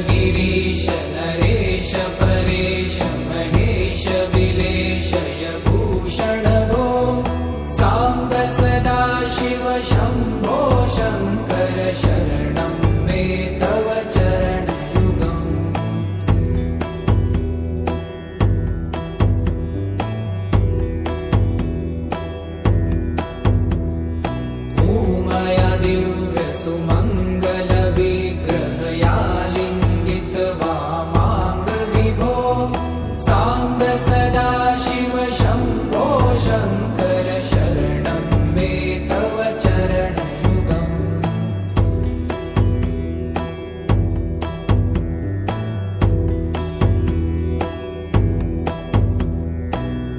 गिरीश नरेश परेश महेश विलेशय भूषण भो साम्ब सदा शिव शम्भो शङ्कर शरणं मे तव चरणयुगम् उमया दिव्य सुमङ्गल विग्रहया लिङ्गित वामाङ्ग विभो साम्ब सदा शिव शम्भो शङ्कर शरणं मे तव चरणयुगम्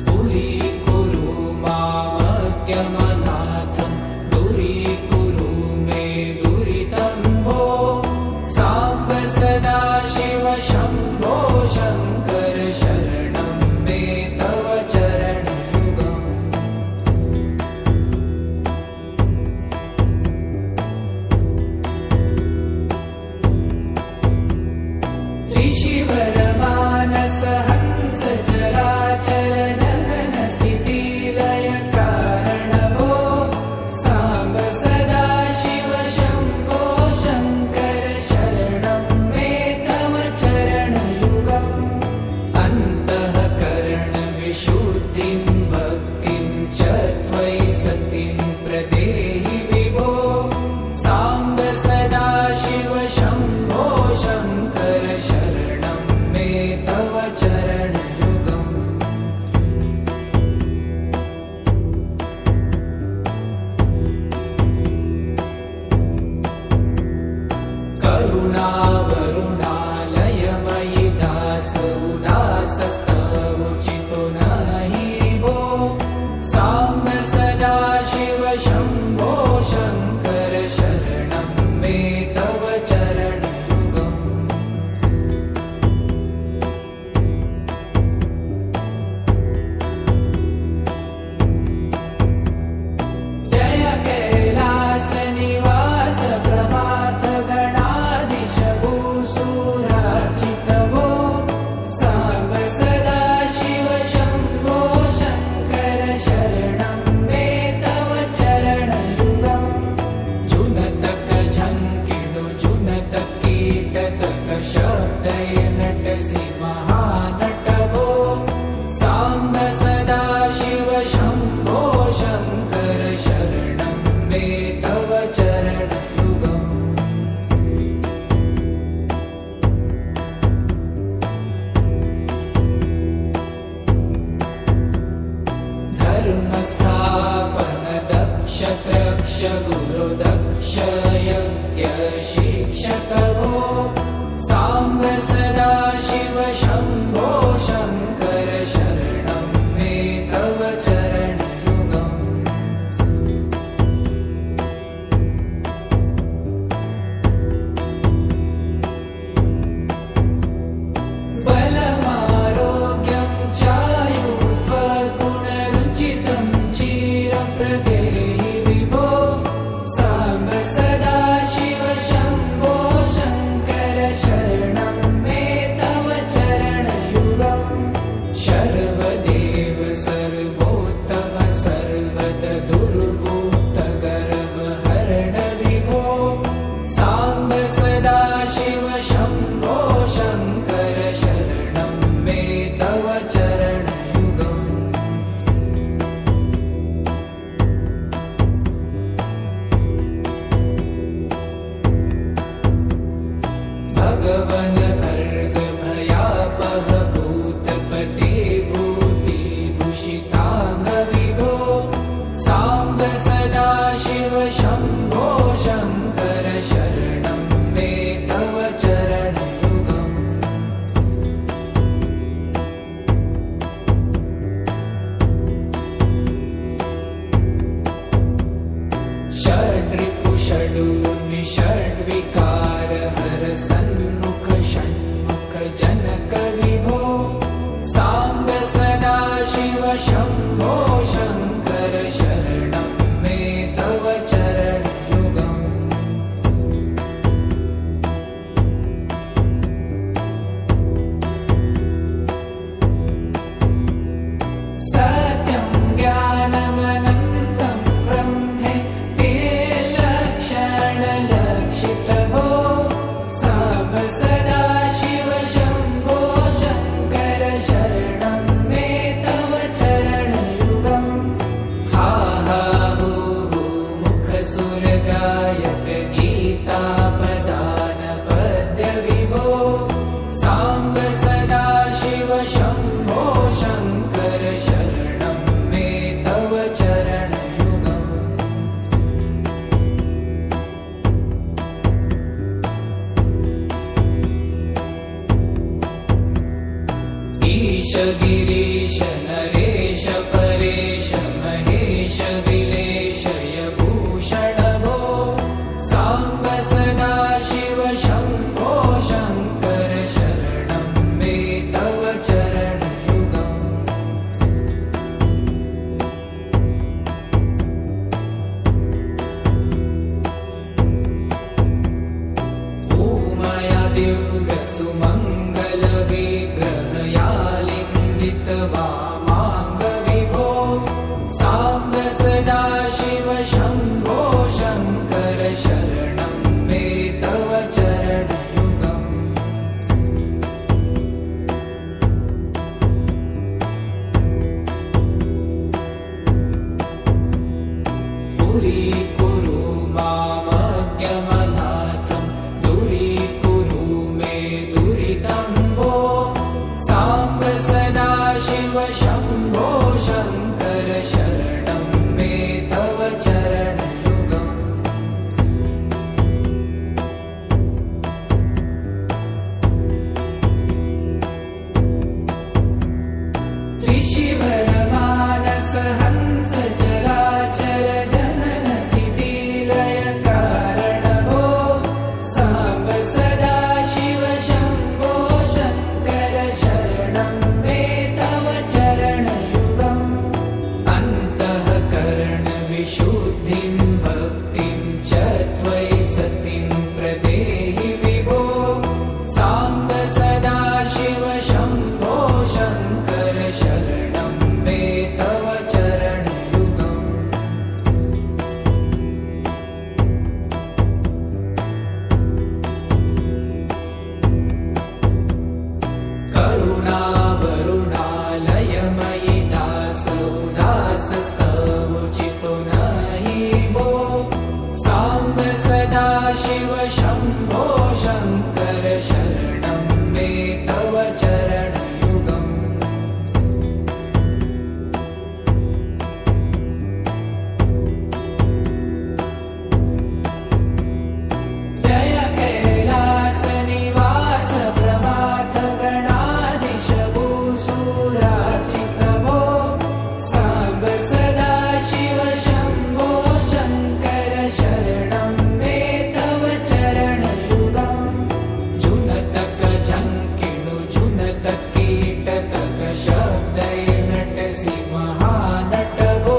दूरीकुरु मामज्ञमनाथं दूरीकुरु मे दुरितं भो साम्ब सदा शिव शम्भो शङ्कर शरणं मे तव चरणयुगम् ऋषिवर मानस हंस चराचर जनन स्थिति लय कारण भो साम्ब सदा शिव शम्भो शङ्कर शरणं मे तव चरणयुगम् अन्तःकरण विशुद्धिं भक्तिं च त्वयि सतिं प्रदेहि विभो साम्ब सदा शिव शम्भो शङ्कर शरणं मे तव चरणयुगम् करुणावरुणालयमयि दास उदासस्तवोचितो नहि भो साम्ब सदा शिव शम्भो शङ्कर शरणं मे तव चरणयुगम् जय कैलास निवास प्रभात गणाधीश भूसुरार्चित भो साम्ब सदा शिव शम्भो शङ्कर शरणं मे तव चरणयुगम् जुनतक झङ्किणु जुनतक कीटतक शब्दै नटसि महानट भो साम्ब सदा शिव शम्भो शङ्कर शरणं मे तव चरणयुगम् धर्मस्थापन दक्ष त्रक्ष गुरु दक्ष यज्ञ शिक्षक भो साम्ब सदा शिव शम्भो शङ्कर शरणं मे तव चरणयुगम् बलमारोग्यं चायुस्त्वगुणरुचितं चिरं प्रदेहि विभो साम्ब सदा शिव शम्भो शङ्कर शरणं मे तव चरणयुगम् शर्वदेव सर्वोत्तम सर्वद दुर्वूत गर्वहरण विभो साम्ब सदा शिव शम्भो शङ्कर शरणं मे तव चरणयुगम् भगवन भर्ग भयापह भूतपते भूतिभूषिताङ्ग विभो साम्ब सदा शिव शम्भो शङ्कर शरणं मे तव चरणयुगम् षड्रिपु षडूर्मि षड्विकार हर सन्मुख षण्मुख जनक विभो साम्ब सदा शिव शम्भो शङ्कर शरणं मे तव चरणयुगम् सत्यं ज्ञानमनन्तं ब्रह्मेति लक्षणलक्षितभो साम्ब सदाशिव शम्भो शङ्कर शरणं मे तव चरणयुगम् हा हा हू हू मुखसुरगायक गीतापदान पद्यविभो साम्ब सदाशिव शम्भो शङ्कर शरणं मे तव चरणयुगम् ईश गिरीश नरेश परेश महेश विलेशय भूषण भो साम्ब सदाशिव शम्भो शङ्कर शरणं मे तव चरणयुगम् ऊमया दिव्य सुमङ्गल विग्रहयालिङ्गित वामाङ्गविभो साम्ब सदाशिव शम्भो शङ्कर शरणं मे तव चरणयुगम् दूरीकुरु मामज्ञमनाथं दूरीकुरु मे दुरितं भो साम्ब सदाशिव शम्भो शङ्कर शरणं मे तव चरणयुगम् त्रिशिवरमानस हंस चराचर जनन स्थितिलय कारण भो साम्ब सदाशिव शम्भो शङ्कर शरणं मे तव चरणयुगम् अन्तःकरण विशुद्धिं भक्तिं च त्वयि सतिं प्रदेहि विभो साम्ब सदाशिव शम्भो शङ्कर शरणं मे तव चरणयुगम् करुणावरुणालयमयि दासोदासस्तवोचितो नहि भो साम्ब सदाशिव शम्भो शङ्कर शरणं मे तव चरणयुगम् जय कैलासनिवास प्रमाथ गणाधीश भूसुरार्चित भो साम्ब सदाशिव शम्भो शङ्कर शरणं मे तव चरणयुगम् जुनतक झङ्किणु जुनतक कीटतक शब्दैर्नटसि महानट भो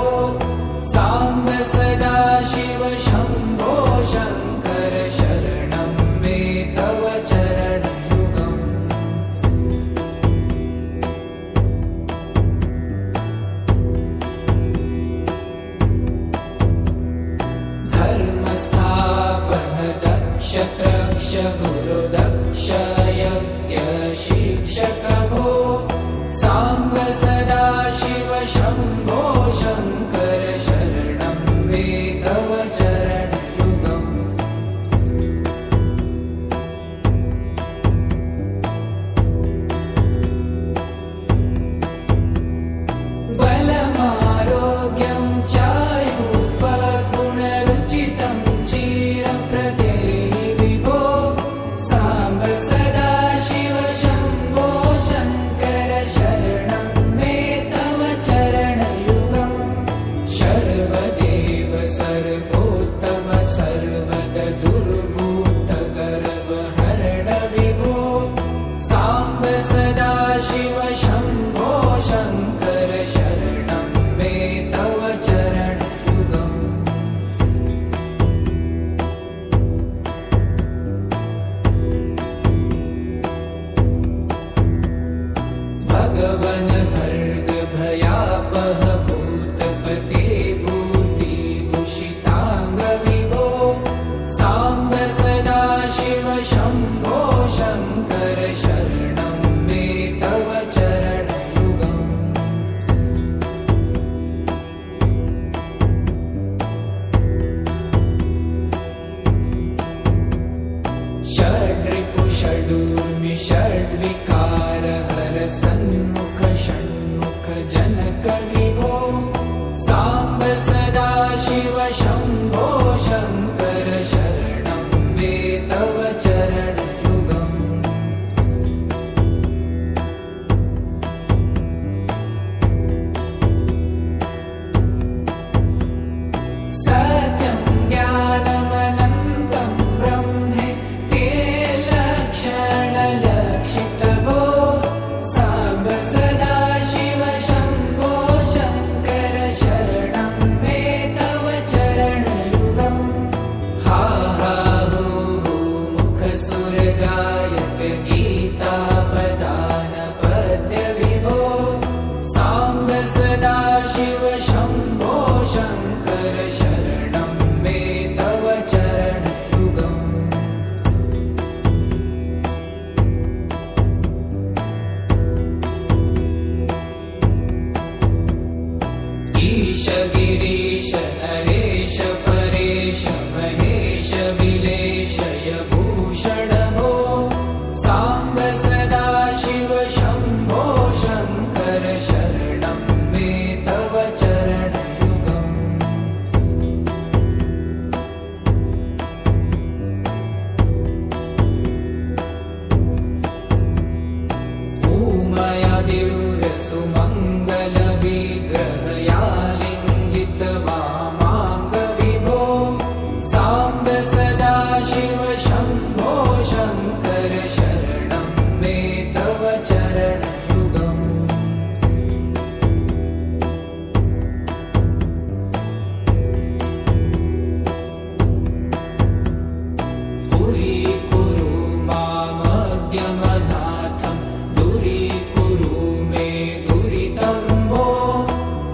साम्ब सदाशिव शम्भो शङ्कर शरणं मे तव चरणयुगम् धर्मस्थापन दक्ष त्रक्ष गुरुदक्ष यज्ञ शिक्षक भो साम्ब सदाशिव शम्भो शङ्कर शरणं मे तव चरणयुगम् बलमारोग्यं चायुस्त्वगुणरुचितं चिरं प्रदेहि विभो साम्ब सदा सदाशिव शम्भो शङ्कर शरणं मे तव चरणयुगम् ईश गिरीश नरेश परेश महेश विलेशय भूषण भो साम्ब सदाशिव शम्भो शङ्कर शरणं मे तव चरणयुगम् ऊमया दिव्य सुमङ्गल विग्रहया लिङ्गित वामाङ्ग विभो साम्ब सदाशिव शम्भो शङ्कर शरणं मे तव चरणयुगम् पुरीकुरु मामज्ञमनाथं दूरीकुरु मे दुरितं भो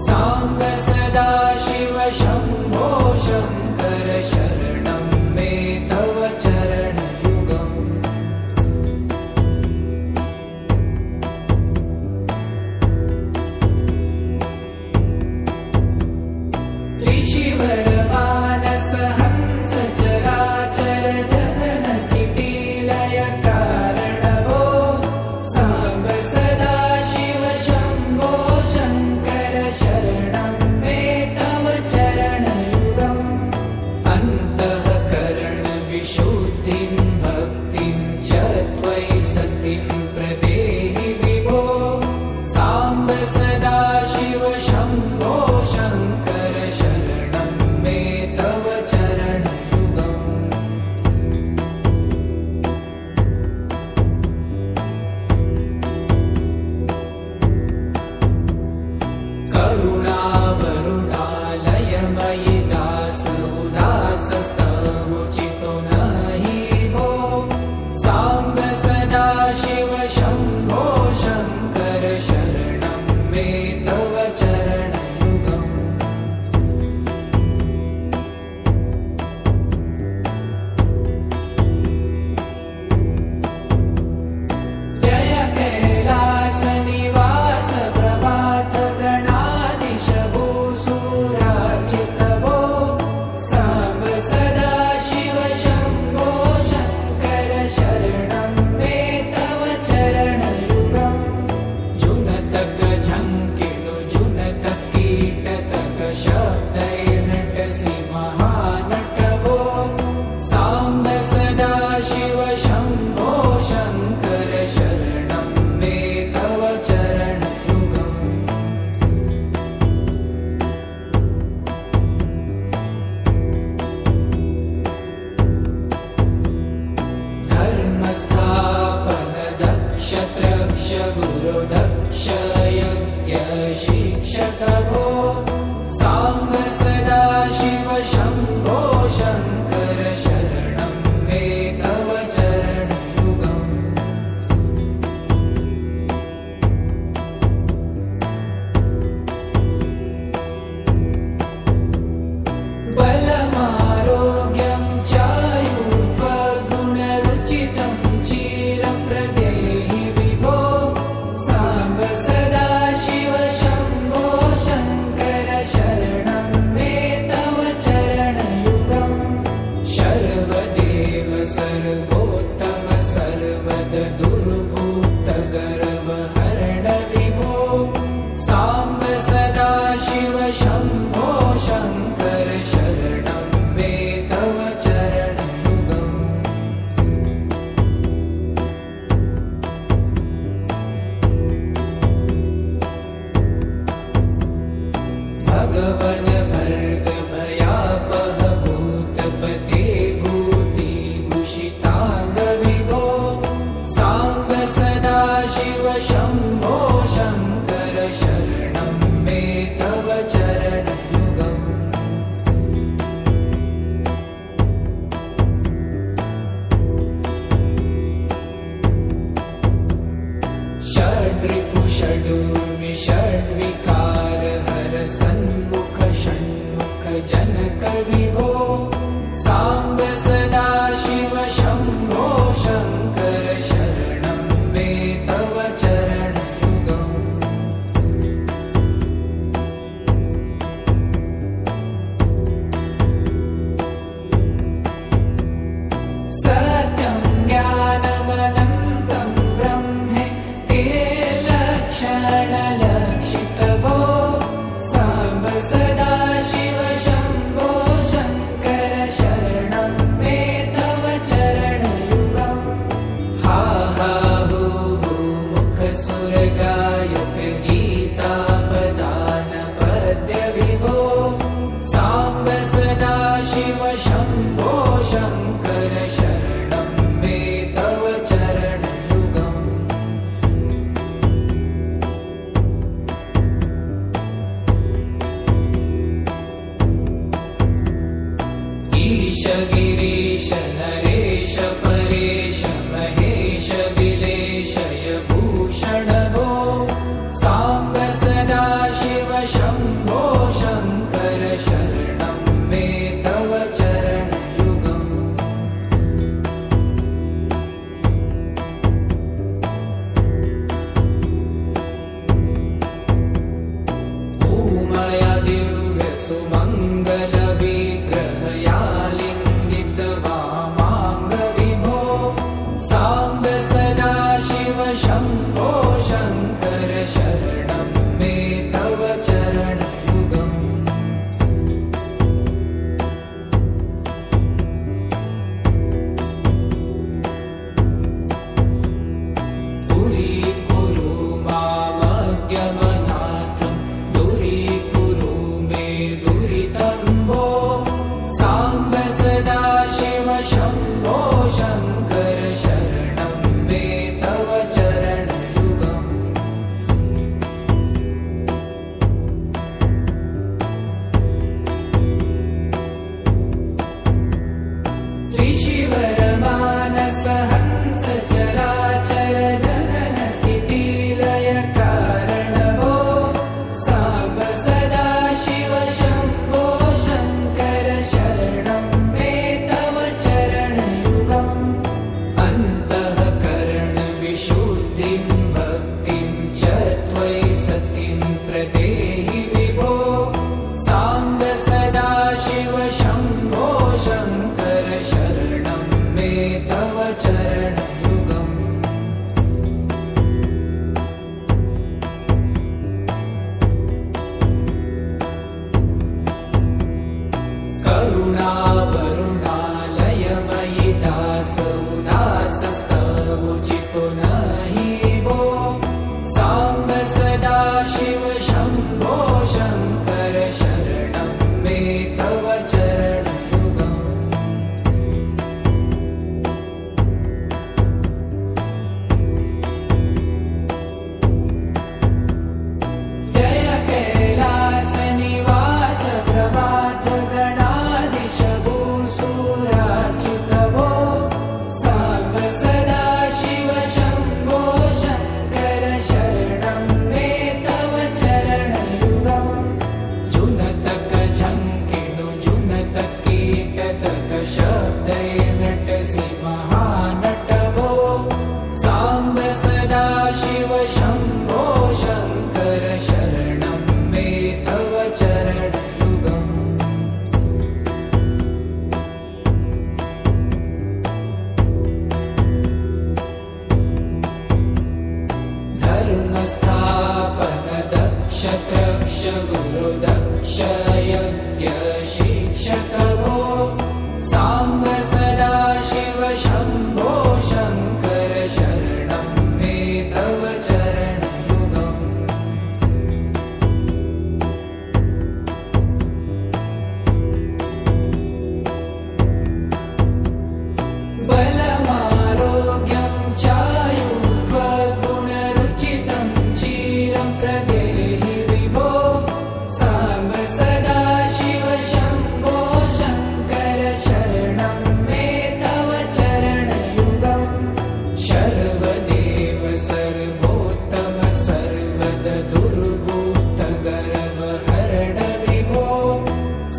साम्ब सदाशिव शम्भो शङ्कर शरणं मे तव चरणयुगम् त्रिशिवरमानस हंस चराचर जनन स्थितिलय कारण भो साम्ब सदाशिव शम्भो शङ्कर शरणं मे तव चरणयुगम् अन्तःकरण विशुद्धिं भक्तिं च त्वयि सतिं प्रदेहि विभो साम्ब सदाशिव शम्भो शङ्कर शरणं मे तव चरणयुगम् करुणावरुणालयमयि दास उदासस्तमुचितो नहि भो साम्ब सदाशिव शम्भो शङ्कर शरणं मे तव चरणयुगम् जय कैलासनिवास प्रभात गणाधीश भूसुरार्चित भो साम्ब सदाशिव शम्भो शङ्कर शरणं मे तव चरणयुगम् जुनतक झङ्किनु जुनतक कीटतक शब्दैर्नटसि महानट भो साम्ब सदाशिव शम्भो शङ्कर शरणं मे तव चरणयुगम् धर्मस्थापन दक्ष त्रक्ष गुरु दक्ष यज्ञ शिक्षक भो साम्ब सदाशिव शम्भो शङ्कर शरणं मे तव चरणयुगम् बलमारोग्यं चायुस्त्वगुणरुचितं चिरं प्रदेहि विभो साम्ब सदाशिव शम्भो शङ्कर शरणं मे तव चरणयुगम् शर्वदेव सर्वोत्तम सर्वद दुर्भूत गर्वहरण विभो साम्ब सदाशिव शम्भो शङ्कर शरणं मे तव चरणयुगम् भगवन भर्ग भयापह भूतपते भूतिभूषिताङ्ग विभो साम्ब सदाशिव शम्भो शङ्कर शरणं मे तव चरणयुगम् षड्रिपु षडूर्मि षड्विकार करुणावरुणालयमयि दास उदासस्तवोचितो नहि वो साम्ब सदा शिव शम्भो शङ्कर शरणं मे तव चरणयुगम् जय कैलासनिवास प्रभात गणाधीश भूसुरार्चित वो साम्ब सदा शिव शम्भो शङ्कर शरणं मे तव चरणयुगम् जुनतक झङ्किणु जुनतक कीटतक शब्दै नटसि महानट वो साम्ब सदा शिव शम्भो शङ्कर शरणं मे तव चरणयुगम् धर्मस्थापन दक्ष त्रक्ष गुरुदक्ष यज्ञ शिक्षक वो साम्ब सदा शिव शम्भो शङ्कर शरणं मे तव चरणयुगम् बलमारोग्यं चायुस्त्वगुणरुचितं चिरं प्रदेहि विभो साम्ब सदा शिव शम्भो शङ्कर शरणं मे तव चरणयुगम् शर्वदेव सर्वोत्तम सर्वद दुर्वूत गर्वहरण विभो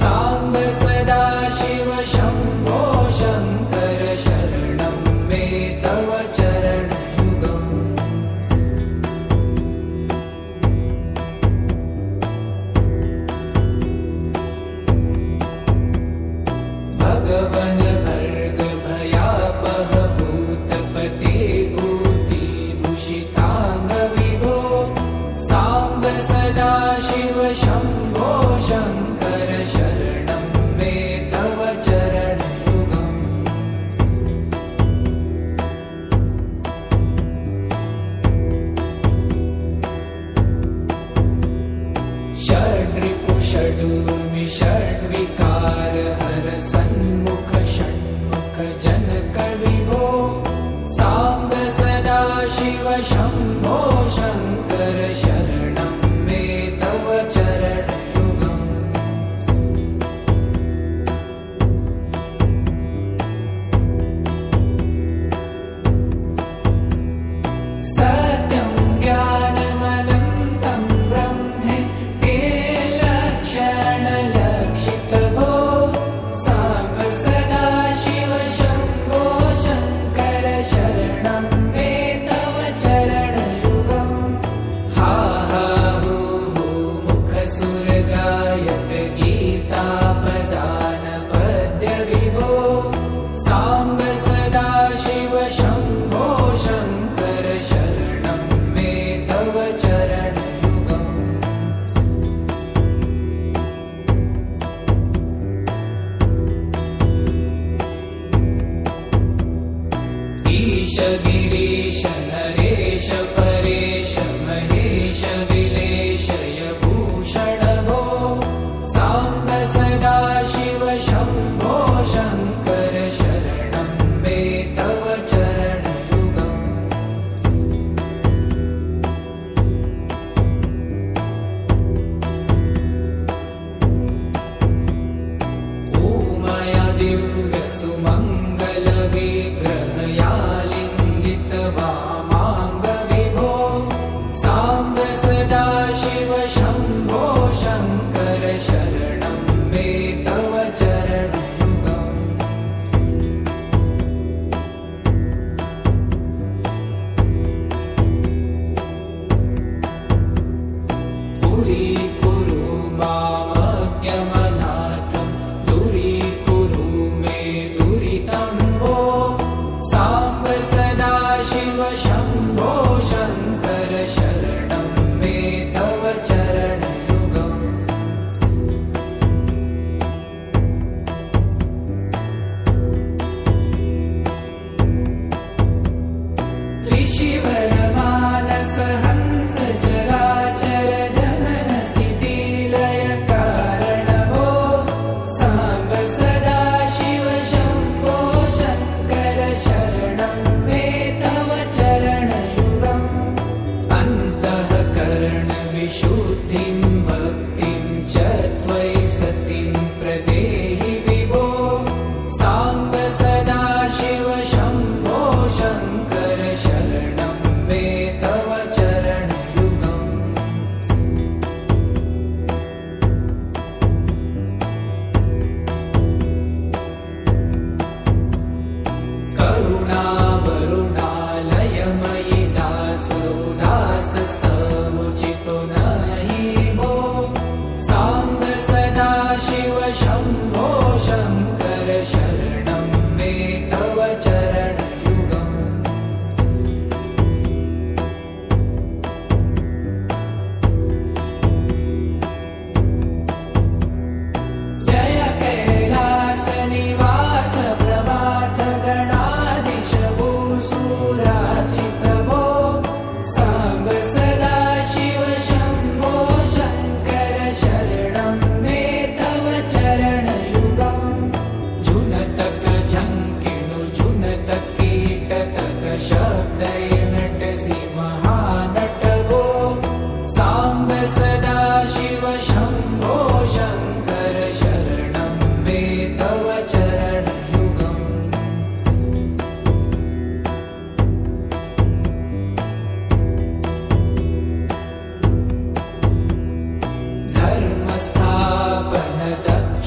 साम्ब सदा शिव शम्भो शङ्कर शरणं मे तव चरणयुगम् भगवन् भर्ग भयापह भूतपते भूतिभूषिताङ्ग विभो साम्ब सदा शिव शम्भो शङ्कर शरणं मे तव चरणयुगम् षड्रिपु षडूर्मि षड्विकार हर सन्मुख षण्मुख जनक विभो साम्ब सदा शिव शम्भो शङ्कर शरणं मे तव चरणयुगम् सत्यं ज्ञानमनन्तं ब्रह्मे ते लक्षणलक्षित भो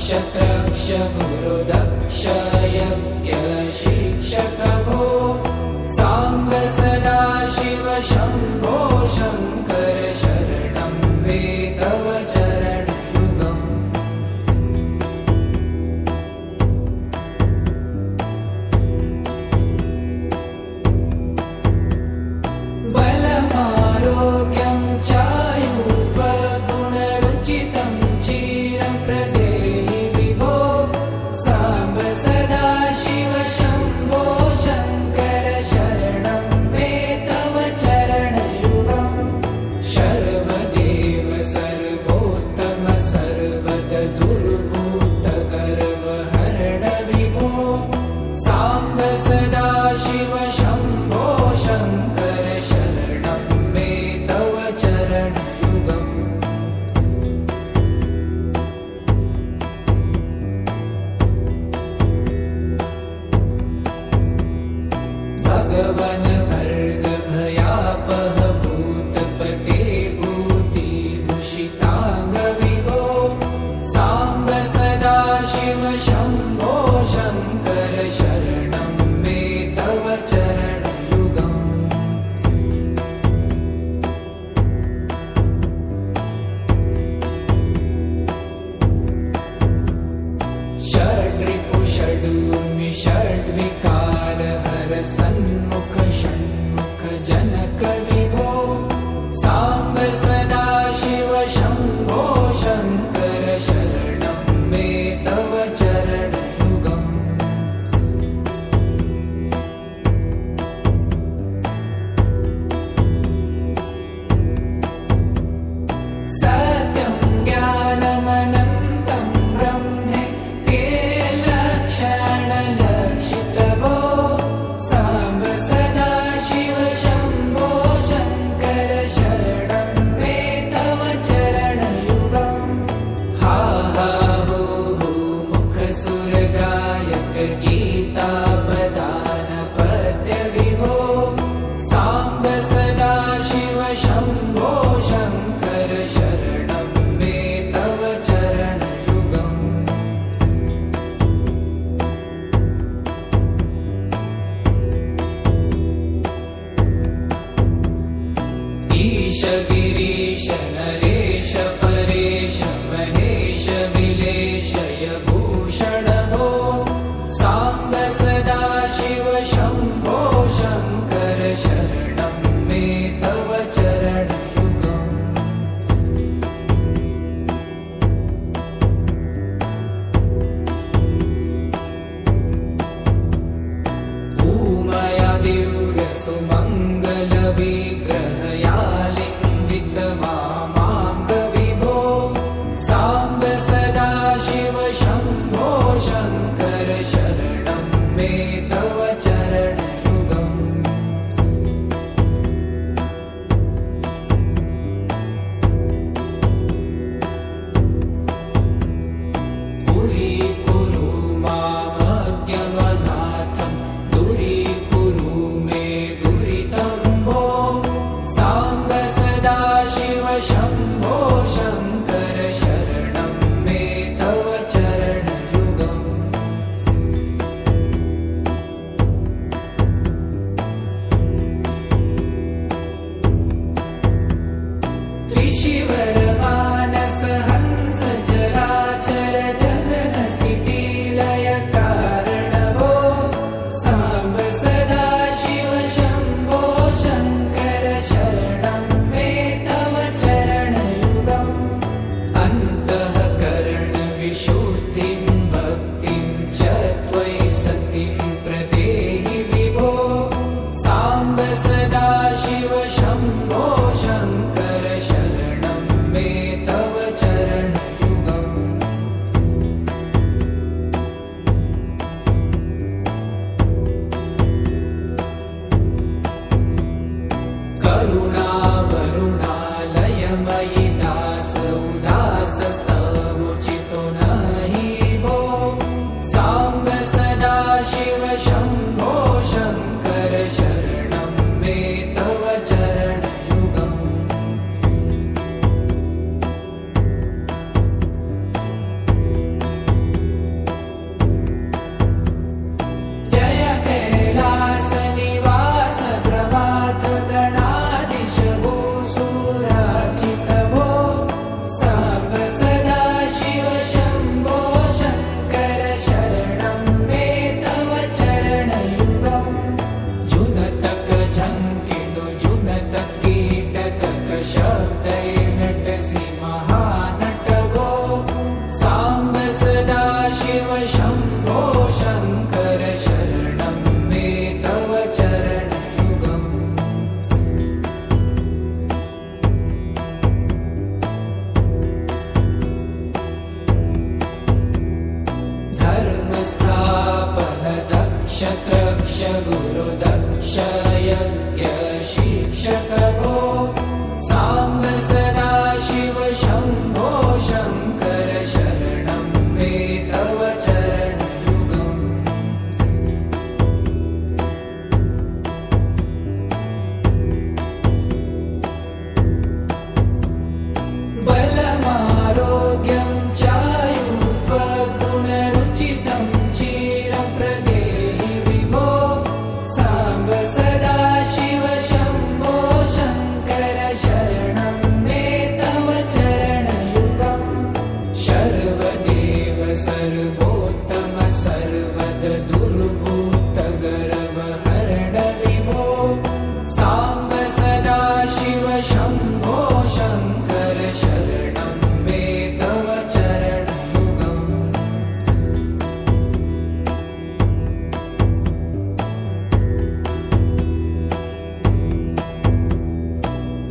नक्षत्रक्ष गुरुदक्ष यज्ञ शिक्षक भो सांब सदा शिव शम्भो शङ्कर शरणं मे तव चरणयुगम् बलमारोग्यं चायुस्त्वगुणरुचितं चिरं प्रदेहि विभो सांब सदा शिव शम्भो शङ्कर शरणं मे तव चरणयुगम् शर्वदेव सर्वोत्तम सर्वद दुर्भूत गर्वहरण विभो सांब सदा शिव शम्भो शङ्कर शरणं मे तव चरणयुगम् भगवन् भर्गभयापह भूतपते भूतिभूषिताङ्ग विभो सांब सदा शिव शम्भो शङ्कर शरणं मे तव चरणयुगम् षड्रिपु षडूर्मि षड्विकार हर सन्मुख षण्मुख जनक विभो सांब सदा शिव शम्भो शङ्कर शरणं मे तव चरणयुगम् सत्यं ज्ञानमनन्तं ब्रह्मे लक्षणलक्षितभो सांब सदा शिव शम्भो शङ्कर शरणं मे तव चरणयुगम् हा हा हो हो मुखसुरगायक गीतापदान पद्य विभो सांब सदा शिव शम्भो शङ्कर शरणं मे तव चरणयुगम् ईश गिरीश नरेश परेश महेश विलेशय भूषण भो सांब सदा शिव शम्भो शङ्कर शरणं मे तव चरणयुगम् भूमया दिव्य सुमङ्गल विग्रहया लिङ्गित वामाङ्ग विभो सांब सदा शिव शम्भो शङ्कर शरणं मे तव चरणयुगम् पुरीकुरु मामज्ञमनाथं दूरीकुरु मे दुरितं भो सांब सदा शिव शम्भो शङ्कर शरणं मे तव चरणयुगम् त्रिशिवर मानस हंस चराचर जनन क्षत्रक्ष गुरुदक्ष यज्ञ शिक्षक भो साम्ब सदा शिव शम्भो शङ्कर शरणं मे तव चरणयुगम् बलमारोग्यं चायुस्त्वगुणरुचितं चिरं प्रदेहि विभो साम्ब सदा शिव शम्भो शङ्कर शरणं मे तव चरणयुगम् शर्वदेव सर्वोत्तम सर्वद दुर्भूतगर्वहरण विभो साम्ब सदा शिव शम्भो शङ्कर शरणं मे तव चरणयुगम्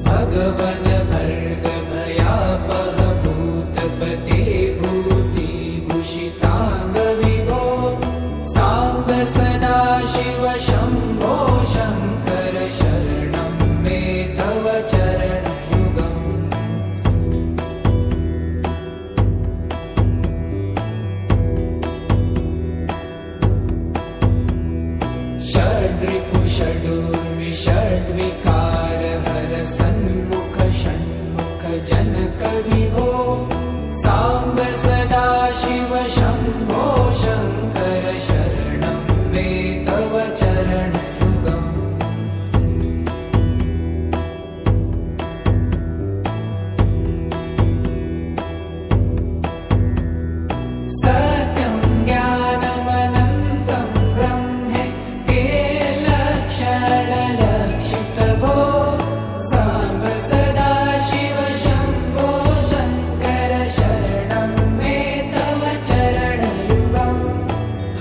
भगवन् भर्ग भयापह भूतपते भूतिभूषिताङ्ग विभो साम्ब सदा शिव शम्भो शङ्कर शरणं मे तव चरणयुगम् षड्रिपु षडूर्मि षड्विकार हर सन्मुख षण्मुख जनक विभो साम्ब सदा शिव शम्भो शङ्कर शरणं मे तव चरणयुगम् सत्यं ज्ञानमनन्तं ब्रह्मे ते लक्षणलक्षित भो साम्ब सदा शिव शम्भो शङ्कर शरणं मे तव चरणयुगम्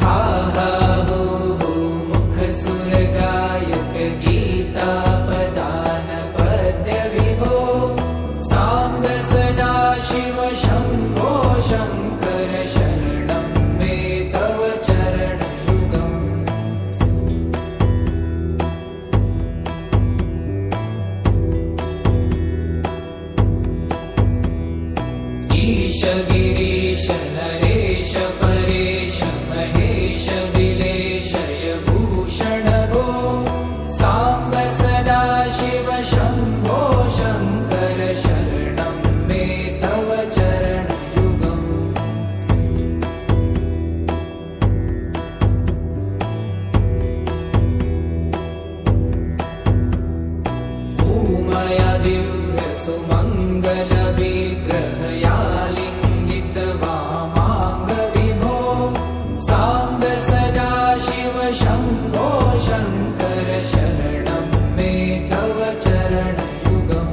हा हा हो हो मुखसुरगायक गीतापदान पद्य विभो साम्ब सदा शिव शम्भो शङ्कर शरणं मे तव चरणयुगम् ईश गिरीश नरेश परेश महेश विलेशय भूषण भो साम्ब सदा शिव शम्भो शङ्कर शरणं मे तव चरणयुगम् उमया दिव्य सुमङ्गल विग्रहया लिङ्गित वामाङ्ग विभो साम्ब सदा शिव शम्भो शङ्कर शरणं मे तव चरणयुगम्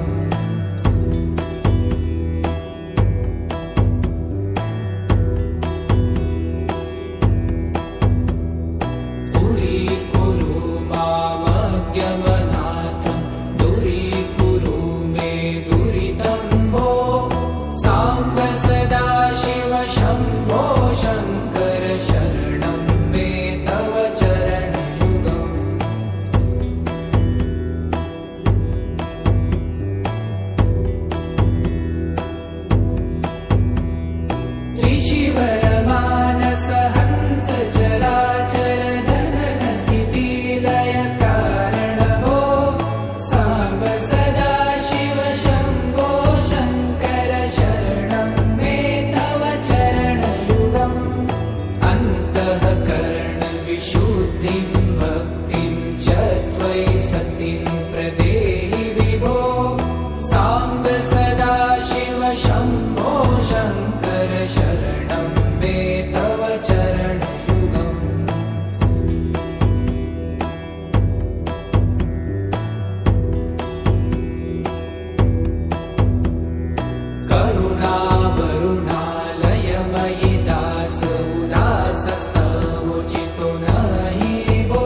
दूरीकुरु मामज्ञमनाथं दूरीकुरु मे दुरितं भो साम्ब सदा शिव शम्भो शङ्कर शरणं मे तव चरणयुगम् त्रिशिवरमानस हंस चराचर जनन स्थितिलय कारण भो साम्ब सदा शिव शम्भो शङ्कर शरणं मे तव चरणयुगम् अन्तःकरण विशुद्धिं भक्तिं च त्वयि सतिं प्रदेहि विभो साम्ब सदा शिव शम्भो शङ्कर शरणं मे तव चरणयुगम् करुणावरुणालयमयि दास उदासस्तवोचितो नहि भो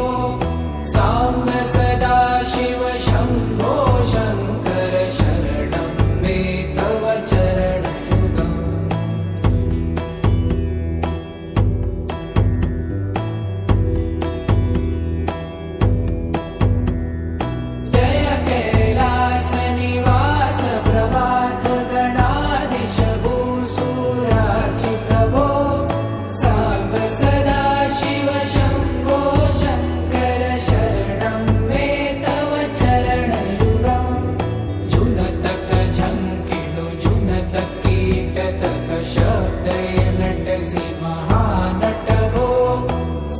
जय नटसि महानट भो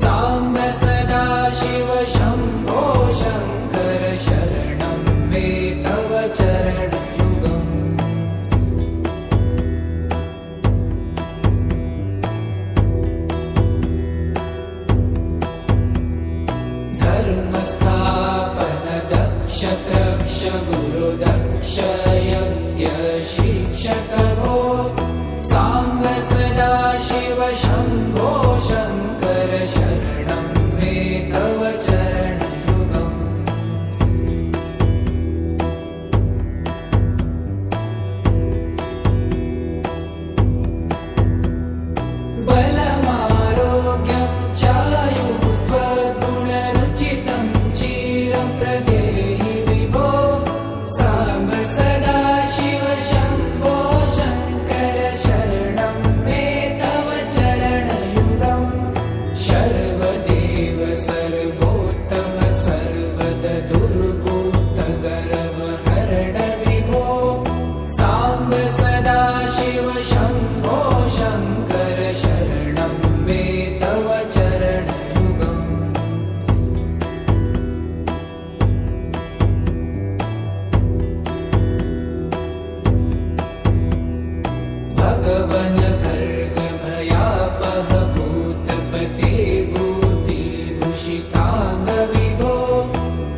साम्ब सदा शिव शम्भो शङ्कर शरणं मे तव चरणयुगम् धर्मस्थापन दक्ष त्रक्ष गुरुदक्ष यज्ञ शिक्षक भो साम्ब सदा शिव शम्भो शङ्कर शरणं मे तव चरणयुगम् बलमारोग्यं चायुस्त्वगुणरुचितं चिरं प्रदेहि विभो साम्ब सदा शिव शम्भो शङ्कर शरणं मे तव चरणयुगम् शर्वदेव सर्वोत्तम सर्वद दुर्वूत गर्वहरण विभो साम्ब सदा शिव शम्भो शङ्कर शरणं मे तव चरणयुगम् भगवन् भर्ग भयापह भूतपते भूतिभूषिताङ्ग विभो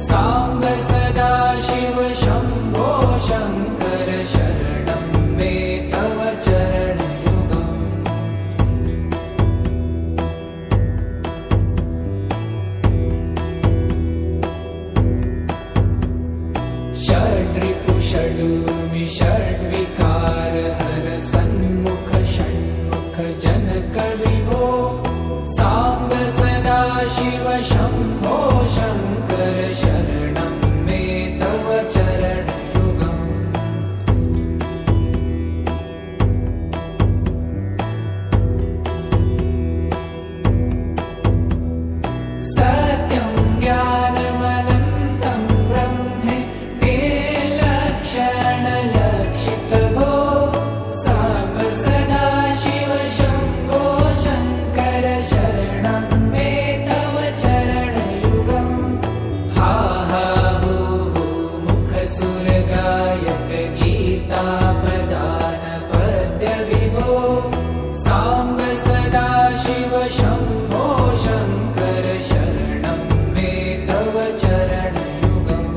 साम्ब सदा शिव शम्भो शङ्कर शरणं मे तव चरणयुगम् षड्रिपु षडूर्मि षड्विकार हर सन्मुख षण्मुख जनक विभो साम्ब सदा शिव शम्भो शङ्कर शरणं मे तव चरणयुगम् सत्यं ज्ञानमनन्तं ब्रह्मे ते लक्षणलक्षित भो साम्ब सदा शिव शम्भो शङ्कर शरणं मे तव चरणयुगम् हा हा हो हो मुखसुरगायक गीतापदान पद्य विभो साम्ब सदा शिव शम्भो शङ्कर शरणं मे तव चरणयुगम्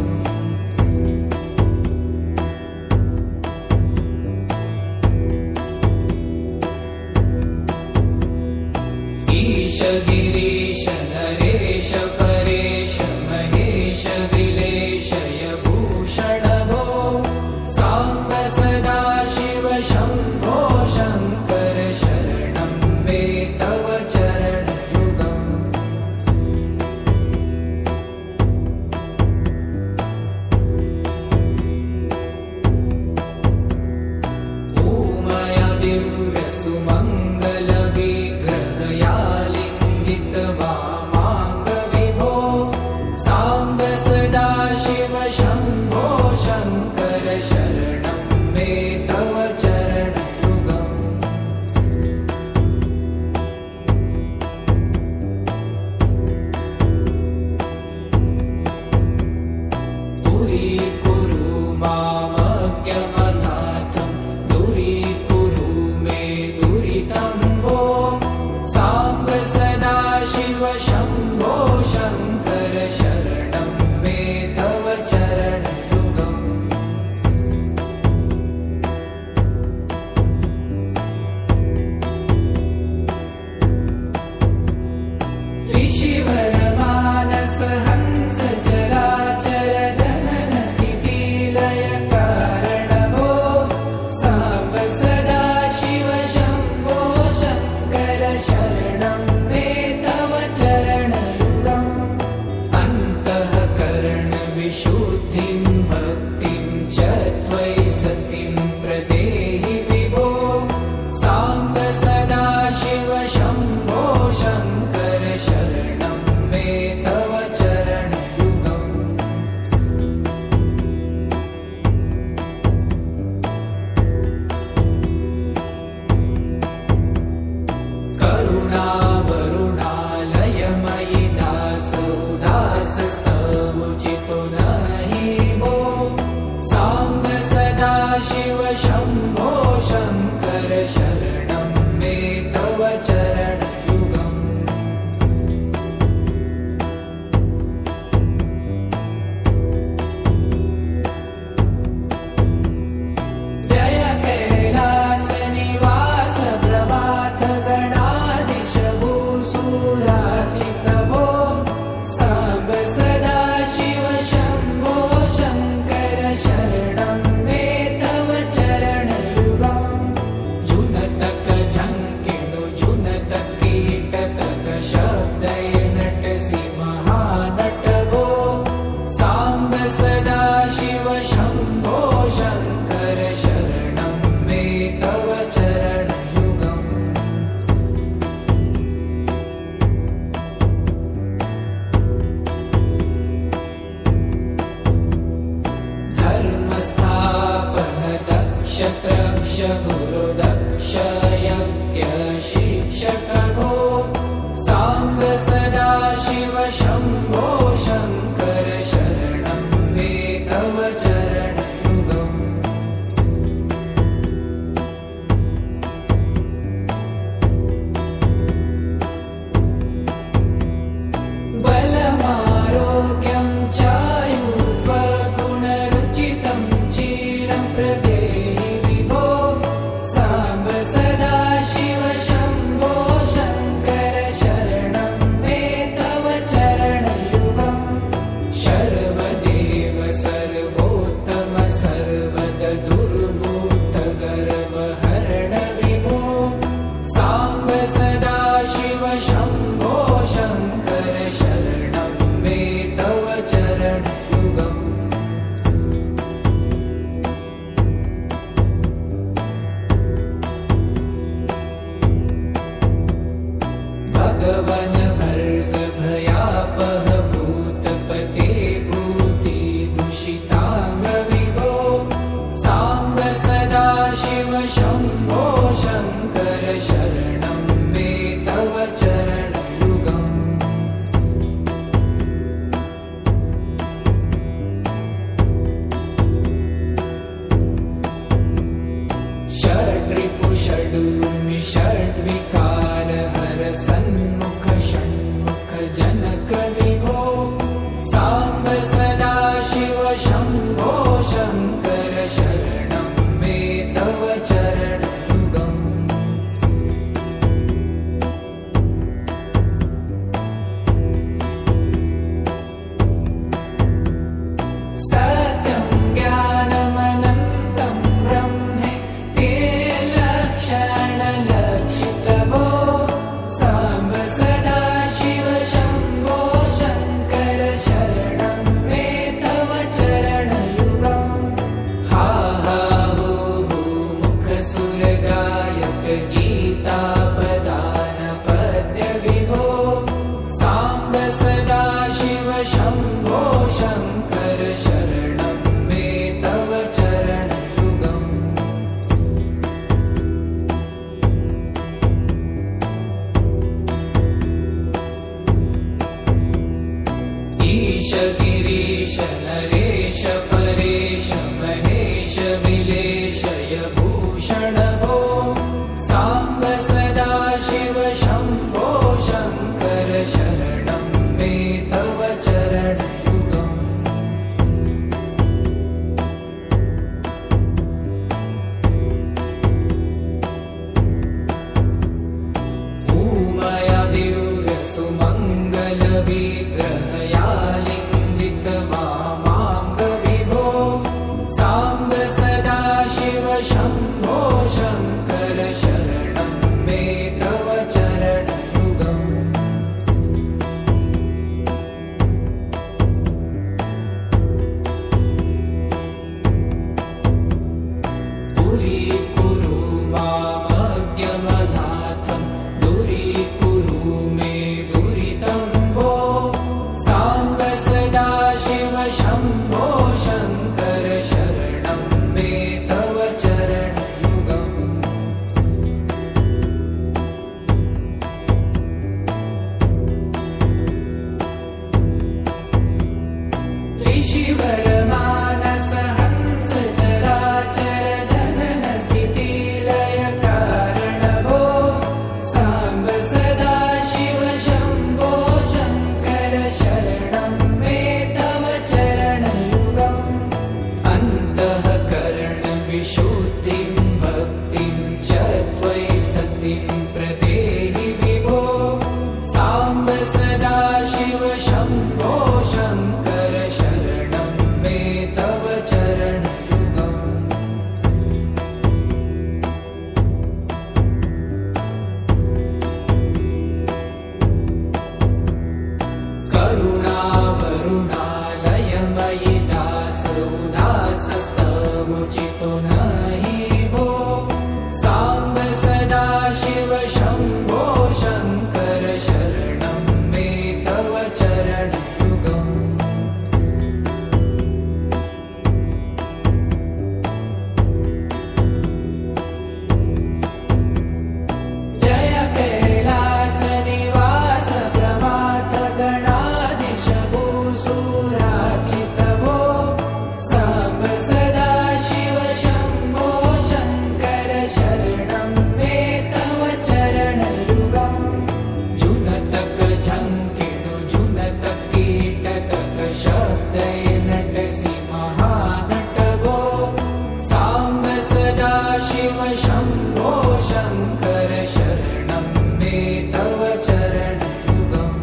ईश गिरीश नरेश परेश महेश विलेशय भूषण भो साम्ब सदा शिव शम्भो शङ्कर शरणं मे तव चरणयुगम् ऊमया दिव्य सुमङ्गल विग्रहया लिङ्गित करुणावरुणालयमयि दास उदासस्तवुचितो नहि वो साम्ब सदा शिव शम्भो शङ्कर शरणं मे तव चरणयुगम् जय कैलासनिवास प्रभात गणाधीश भूसुरार्चित भो साम्ब सदा शिव शम्भो शङ्कर शरणं मे तव चरणयुगम् जुनतक झङ्किणु जुनत कीटतक शब्दय नटसि महानट भो साम्ब सदा शिव शम्भो शङ्कर शरणं मे तव चरणयुगम् धर्मस्थापन दक्ष त्रक्ष गुरुदक्ष यज्ञ शिक्षक भो साम्ब सदा शिव शम्भो शङ्कर शरणं मे तव चरणयुगम् बलमारोग्यं चायुस्त्वगुणरुचितं चिरं प्रदेहि विभो साम्ब सदा शिव शम्भो शङ्कर शरणं मे तव चरणयुगम् शर्वदेव सर्वोत्तम सर्वद दुर्वूत गर्वहरण विभो साम्ब सदा शिव शम्भो शङ्कर शरणं मे तव चरणयुगम् भगवन भर्ग भयापह भूतपते भूतिभूषिताङ्ग विभो साम्ब सदा शिव शम्भो शङ्कर शरणं मे तव चरणयुगम् षड्रिपु षडूर्मि षड्विकार हर सन्मुख षण्मुख जनक विभो साम्ब सदा शिव शम्भो शङ्कर शरणं मे तव चरणयुगम् सत्यं ज्ञानमनन्तं ब्रह्मे ते लक्षणलक्षित भो साम्ब सदा शिव शम्भो शङ्कर शरणं मे तव चरणयुगम् हा हा हो हो मुखसुरगायक गीतापदान पद्य विभो साम्ब सदा शिव शम्भो शङ्कर शरणं मे तव चरणयुगम् ईश गिरीश नरेश परेश महेश विलेशय भूषण भो साम्ब सदा शिव शम्भो शङ्कर शरणं मे तव चरणयुगम् उमया दिव्य सुमङ्गल विग्रहया लिङ्गित शक्तिं प्रदेहि विभो साम्ब सदाशिव शम्भो शङ्कर शरणं मे तव चरणयुगम् करुणावरुणालयमयि दास उदासस्तमुचितो नहि भो साम्ब सदाशिव शम्भो शङ्कर शरणं मे तव चरणयुगम् जय कैलासनिवास प्रमाथ गणाधीश भूसुरार्चित भो साम्ब सदाशिव शम्भो शङ्कर शरणं मे तव चरणयुगम् जुनतक झङ्किणु जुनतक कीटक शब्दै नटसि महानट भो साम्ब सदाशिव शम्भो शङ्कर शरणं मे तव चरणयुगम्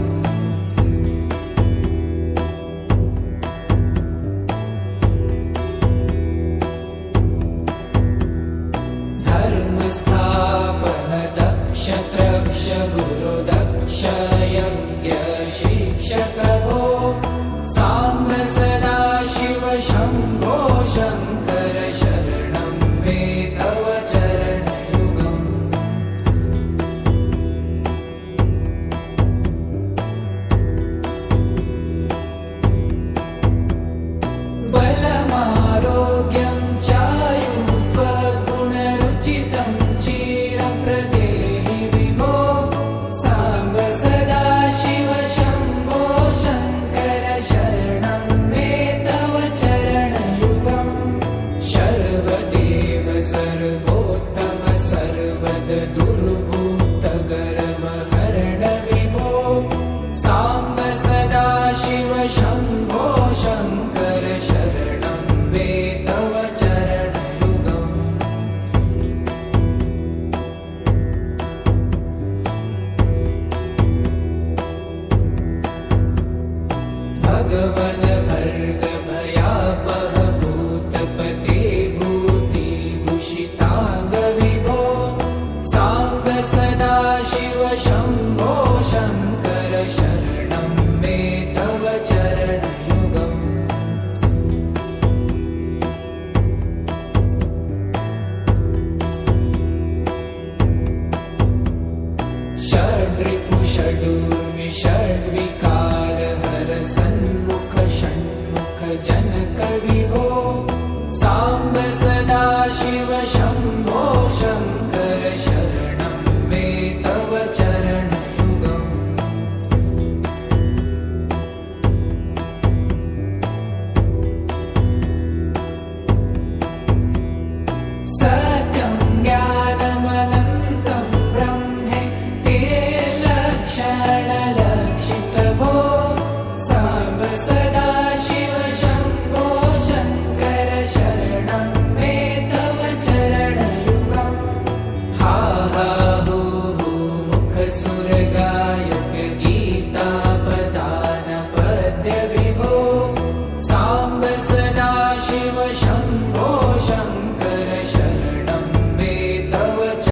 धर्मस्थापन दक्ष त्रक्ष गुरुदक्ष यज्ञ शिक्षक भो साम्ब सदाशिव शम्भो शङ्कर शरणं मे तव चरणयुगम् बलमारोग्यं चायुस्त्वगुणरुचितं चिरं प्रदेहि विभो साम्ब सदाशिव शम्भो शङ्कर शरणं मे तव चरणयुगम् सर्वदेव सर्वोत्तम सर्वद दुर्वृत्त गर्वहरण विभो साम्ब सदाशिव शम्भो शङ्कर शरणं मे तव चरणयुगम् भगवन भर्ग भयापह भूतपते भूतिभूषिताङ्ग विभो साम्ब सदाशिव शम्भो शङ्कर शरणं मे तव चरणयुगम् षड्रिपु षडूर्मि षड्विक